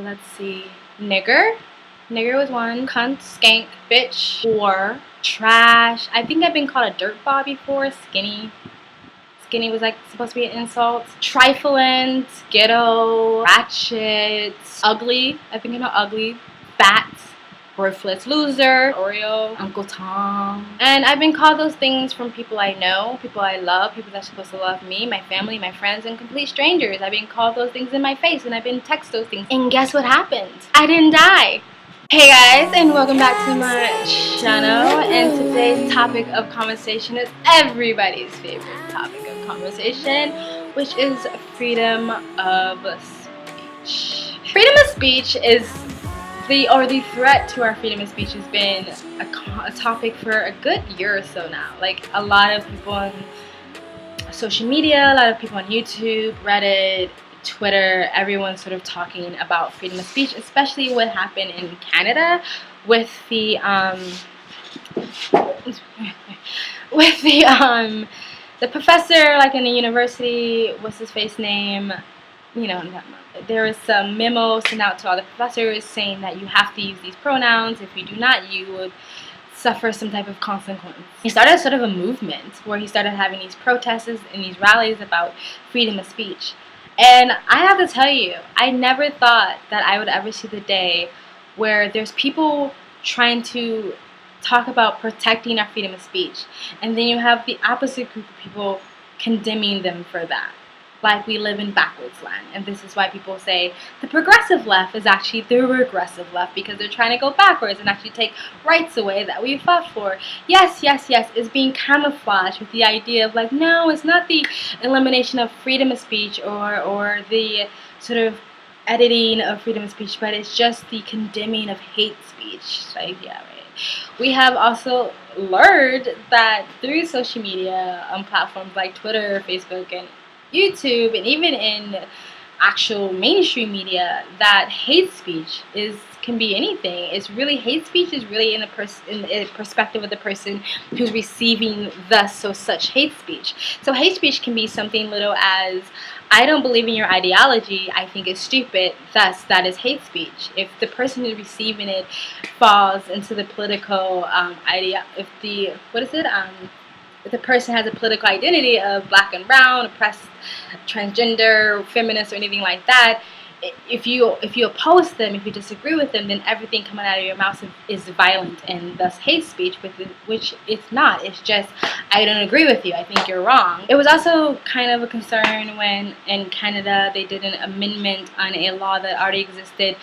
let's see. Nigger. Nigger was one. Cunt, skank, bitch, whore, trash. I think I've been called a dirtball before. Skinny. Skinny was like supposed to be an insult. Trifling, ghetto, ratchet, ugly. I think I'm ugly. Fat. Worthless loser, Oreo, Uncle Tom. And I've been called those things from people I know, people I love, people that's supposed to love me, my family, my friends, and complete strangers. I've been called those things in my face, and I've been texted those things. And guess what happened? I didn't die. Hey guys, and welcome back to my channel. And today's topic of conversation is everybody's favorite topic of conversation, which is freedom of speech. Freedom of speech is the threat to our freedom of speech has been a topic for a good year or so now. Like, a lot of people on social media, a lot of people on YouTube, Reddit, Twitter, everyone's sort of talking about freedom of speech, especially what happened in Canada with the professor, like, in the university. What's his face name? You know, there was some memo sent out to all the professors saying that you have to use these pronouns. If you do not, you would suffer some type of consequence. He started sort of a movement where he started having these protests and these rallies about freedom of speech. And I have to tell you, I never thought that I would ever see the day where there's people trying to talk about protecting our freedom of speech, and then you have the opposite group of people condemning them for that. Like, we live in backwards land, and this is why people say the progressive left is actually the regressive left, because they're trying to go backwards and actually take rights away that we fought for. Yes, it's being camouflaged with the idea of, like, no, it's not the elimination of freedom of speech or the sort of editing of freedom of speech, but it's just the condemning of hate speech. Like, yeah, right. We have also learned that through social media on platforms like Twitter, Facebook, and YouTube, and even in actual mainstream media, that hate speech can be anything. It's really, hate speech is really in the perspective of the person who's receiving such hate speech. So hate speech can be something little as, I don't believe in your ideology, I think it's stupid, thus that is hate speech. If the person who's receiving it falls into the political if the person has a political identity of black and brown, oppressed, transgender, feminist, or anything like that, if you oppose them, if you disagree with them, then everything coming out of your mouth is violent and thus hate speech, which it's not. It's just, I don't agree with you, I think you're wrong. It was also kind of a concern when in Canada they did an amendment on a law that already existed,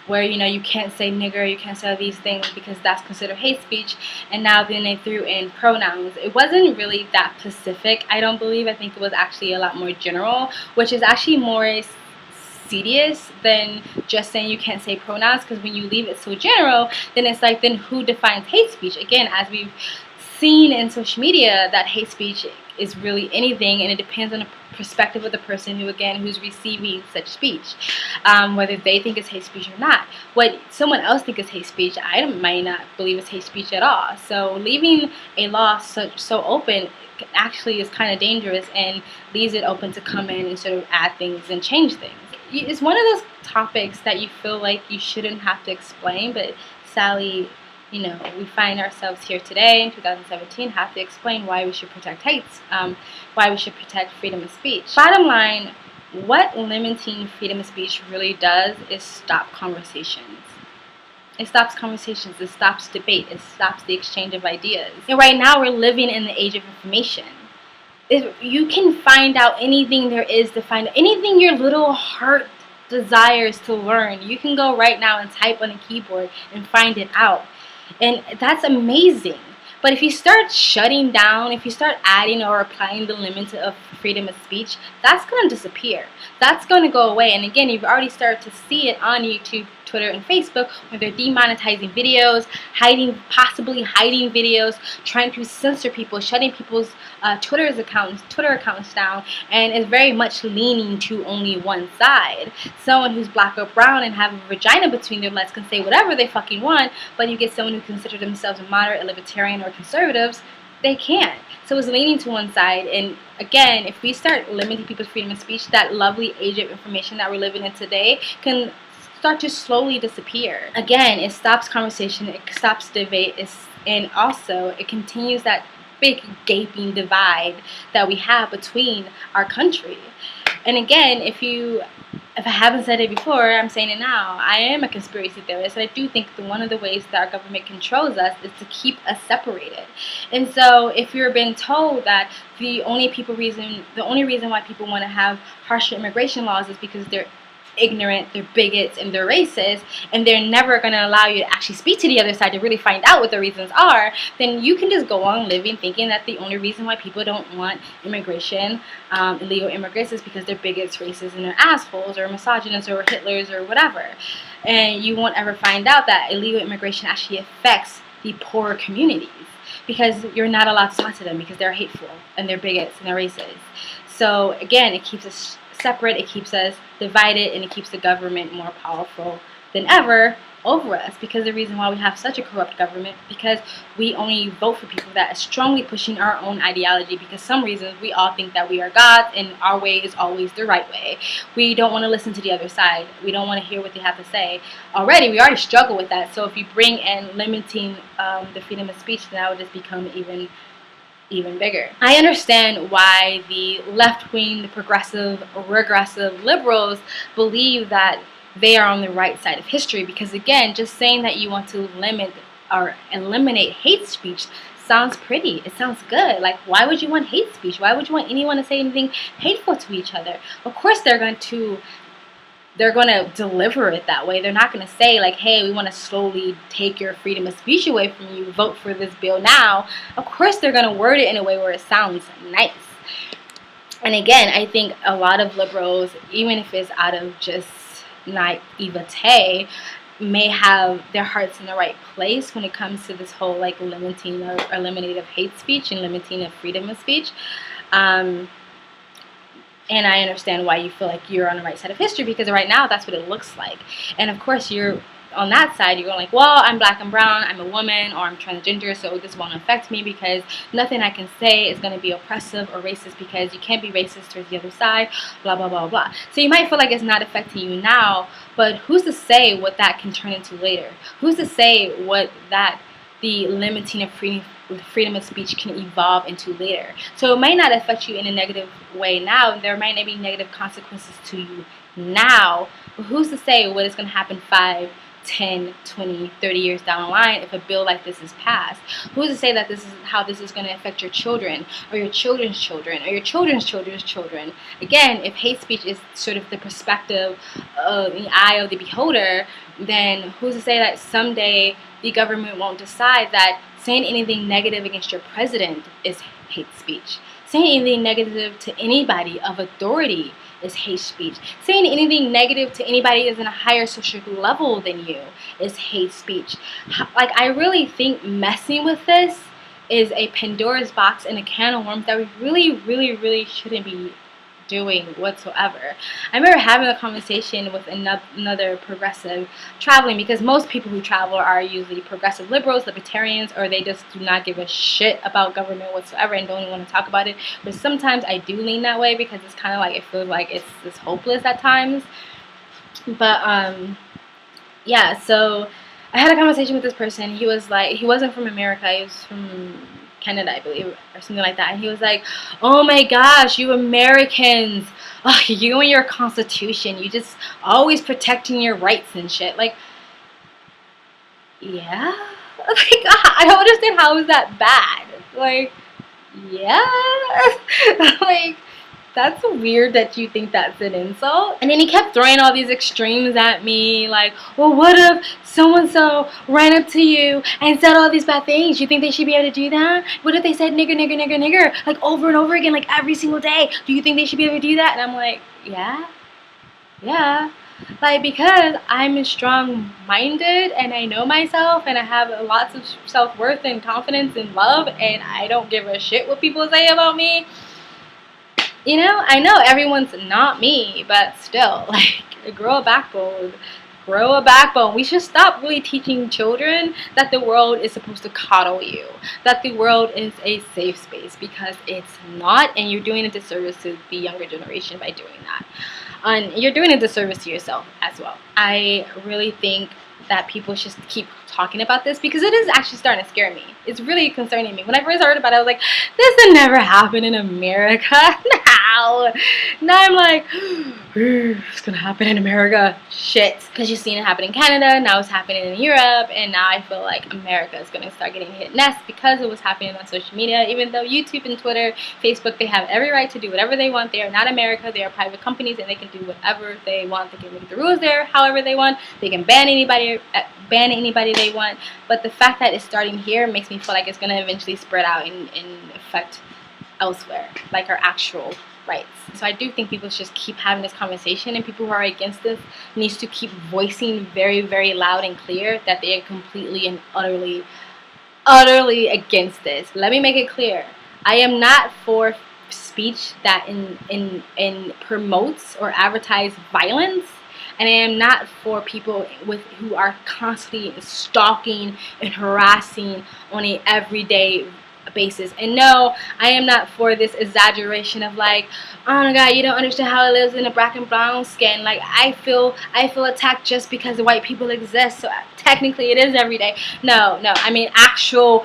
where, you know, you can't say nigger, you can't say these things because that's considered hate speech. And now then they threw in pronouns. It wasn't really that specific, I don't believe. I think it was actually a lot more general, which is actually more serious than just saying you can't say pronouns, because when you leave it so general, then it's like, then who defines hate speech? Again, as we've seen in social media, that hate speech is really anything, and it depends on the perspective of the person who's receiving such speech, whether they think it's hate speech or not. What someone else thinks is hate speech, I might not believe it's hate speech at all. So leaving a law so open actually is kind of dangerous and leaves it open to come in and sort of add things and change things. It's one of those topics that you feel like you shouldn't have to explain, but sadly, you know, we find ourselves here today in 2017 have to explain why we should protect why we should protect freedom of speech. Bottom line, what limiting freedom of speech really does is stop conversations. It stops conversations, it stops debate, it stops the exchange of ideas. And right now we're living in the age of information. If you can find out anything there is to find, anything your little heart desires to learn, you can go right now and type on a keyboard and find it out. And that's amazing. But if you start shutting down, if you start adding or applying the limit of freedom of speech, that's going to disappear. That's going to go away. And again, you've already started to see it on YouTube, Twitter, and Facebook, where they're demonetizing videos, possibly hiding videos, trying to censor people, shutting people's Twitter accounts down, and is very much leaning to only one side. Someone who's black or brown and have a vagina between their legs can say whatever they fucking want, but you get someone who considers themselves a moderate, libertarian, or conservatives, they can't. So it's leaning to one side. And again, if we start limiting people's freedom of speech, that lovely age of information that we're living in today can start to slowly disappear. Again, it stops conversation, it stops debate, and also it continues that big gaping divide that we have between our country. And again, if I haven't said it before, I'm saying it now. I am a conspiracy theorist, and I do think that one of the ways that our government controls us is to keep us separated. And so, if you're being told that the only reason why people want to have harsher immigration laws is because they're ignorant, they're bigots, and they're racist, and they're never going to allow you to actually speak to the other side to really find out what the reasons are, then you can just go on living thinking that the only reason why people don't want immigration, illegal immigrants, is because they're bigots, racist, and they're assholes, or misogynists, or Hitlers, or whatever. And you won't ever find out that illegal immigration actually affects the poorer communities, because you're not allowed to talk to them because they're hateful, and they're bigots, and they're racist. So again, it keeps us separate, it keeps us divided, and it keeps the government more powerful than ever over us. Because the reason why we have such a corrupt government, because we only vote for people that are strongly pushing our own ideology, because some reasons we all think that we are God and our way is always the right way. We don't want to listen to the other side. We don't want to hear what they have to say. We already struggle with that. So if you bring in limiting the freedom of speech, then that would just become even bigger. I understand why the left-wing, the progressive, regressive liberals believe that they are on the right side of history, because again, just saying that you want to limit or eliminate hate speech sounds pretty. It sounds good. Like, why would you want hate speech? Why would you want anyone to say anything hateful to each other? Of course they're going to deliver it that way. They're not going to say like, hey, we want to slowly take your freedom of speech away from you, vote for this bill now. Of course they're going to word it in a way where it sounds nice. And again, I think a lot of liberals, even if it's out of just naivete, may have their hearts in the right place when it comes to this whole like limiting or eliminating of hate speech and limiting of freedom of speech. And I understand why you feel like you're on the right side of history, because right now that's what it looks like. And of course you're on that side, you're going like, well, I'm black and brown, I'm a woman, or I'm transgender, so this won't affect me because nothing I can say is going to be oppressive or racist, because you can't be racist towards the other side, blah, blah, blah, blah. So you might feel like it's not affecting you now, but who's to say what that can turn into later? Who's to say what the limiting of freedom of speech can evolve into later? So it might not affect you in a negative way now, and there might not be negative consequences to you now, but who's to say what is going to happen 5, 10, 20, 30 years down the line if a bill like this is passed? Who's to say that this is how this is going to affect your children, or your children's children, or your children's children's children? Again, if hate speech is sort of the perspective of the eye of the beholder, then who's to say that someday the government won't decide that saying anything negative against your president is hate speech? Saying anything negative to anybody of authority is hate speech. Saying anything negative to anybody that's in a higher social level than you is hate speech. Like, I really think messing with this is a Pandora's box and a can of worms that we really, really, really shouldn't be doing whatsoever. I remember having a conversation with another progressive traveling, because most people who travel are usually progressive liberals, libertarians, or they just do not give a shit about government whatsoever and don't even want to talk about it. But sometimes I do lean that way, because it's kind of like, it feels like it's hopeless at times. But yeah, so I had a conversation with this person. He was like, he wasn't from America, he was from Canada, I believe, or something like that. And he was like, oh my gosh, you Americans, you and your constitution, you just always protecting your rights and shit. Like, yeah? Like, I don't understand, how is that bad? Like, yeah? Like, that's weird that you think that's an insult. And then he kept throwing all these extremes at me, like, well, what if so-and-so ran up to you and said all these bad things? You think they should be able to do that? What if they said nigger, nigger, nigger, nigger, like over and over again, like every single day? Do you think they should be able to do that? And I'm like, yeah. Like, because I'm strong-minded and I know myself and I have lots of self-worth and confidence and love, and I don't give a shit what people say about me. You know, I know everyone's not me, but still, like, grow a backbone. Grow a backbone. We should stop really teaching children that the world is supposed to coddle you, that the world is a safe space, because it's not, and you're doing a disservice to the younger generation by doing that. And you're doing a disservice to yourself as well. I really think that people should keep talking about this, because it is actually starting to scare me. It's really concerning me. When I first heard about it, I was like, this would never happen in America. Now I'm like, it's gonna happen in America. Shit. Because you've seen it happen in Canada, now it's happening in Europe, and now I feel like America is gonna start getting hit next because it was happening on social media. Even though YouTube and Twitter, Facebook, they have every right to do whatever they want. They are not America. They are private companies, and they can do whatever they want. They can make the rules there however they want. They can ban anybody they want. But the fact that it's starting here makes me feel like it's gonna eventually spread out and affect elsewhere, like our actual rights. So I do think people should just keep having this conversation, and people who are against this needs to keep voicing very, very loud and clear that they are completely and utterly against this. Let me make it clear. I am not for speech that in promotes or advertise violence, and I am not for people who are constantly stalking and harassing on an everyday basis. And no, I am not for this exaggeration of like, oh my god, you don't understand how it lives in a black and brown skin. Like I feel attacked just because the white people exist, so technically it is every day. No, I mean actual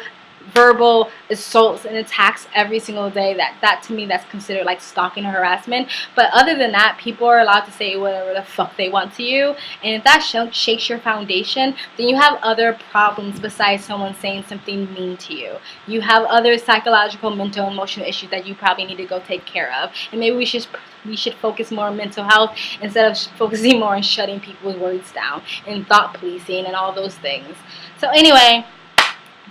verbal assaults and attacks every single day. That to me, that's considered like stalking or harassment. But other than that, people are allowed to say whatever the fuck they want to you, and if that shakes your foundation, then you have other problems besides someone saying something mean to you. You have other psychological, mental, emotional issues that you probably need to go take care of, and maybe we should focus more on mental health instead of focusing more on shutting people's words down and thought policing and all those things. So anyway,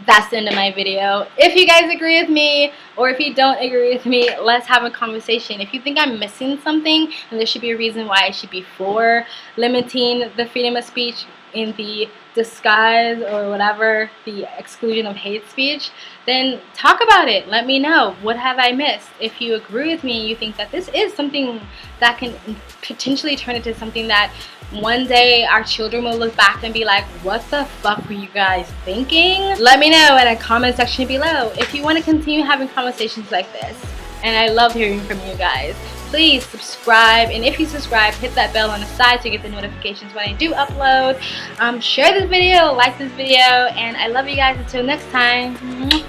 that's the end of my video. If you guys agree with me, or if you don't agree with me, let's have a conversation. If you think I'm missing something, and there should be a reason why I should be for limiting the freedom of speech in the disguise or whatever, the exclusion of hate speech, then talk about it. Let me know. What have I missed? If you agree with me, you think that this is something that can potentially turn into something that one day our children will look back and be like, what the fuck were you guys thinking? Let me know in a comment section below if you want to continue having conversations like this. And I love hearing from you guys. Please subscribe, and if you subscribe, hit that bell on the side to get the notifications when I do upload. Share this video, like this video, and I love you guys. Until next time.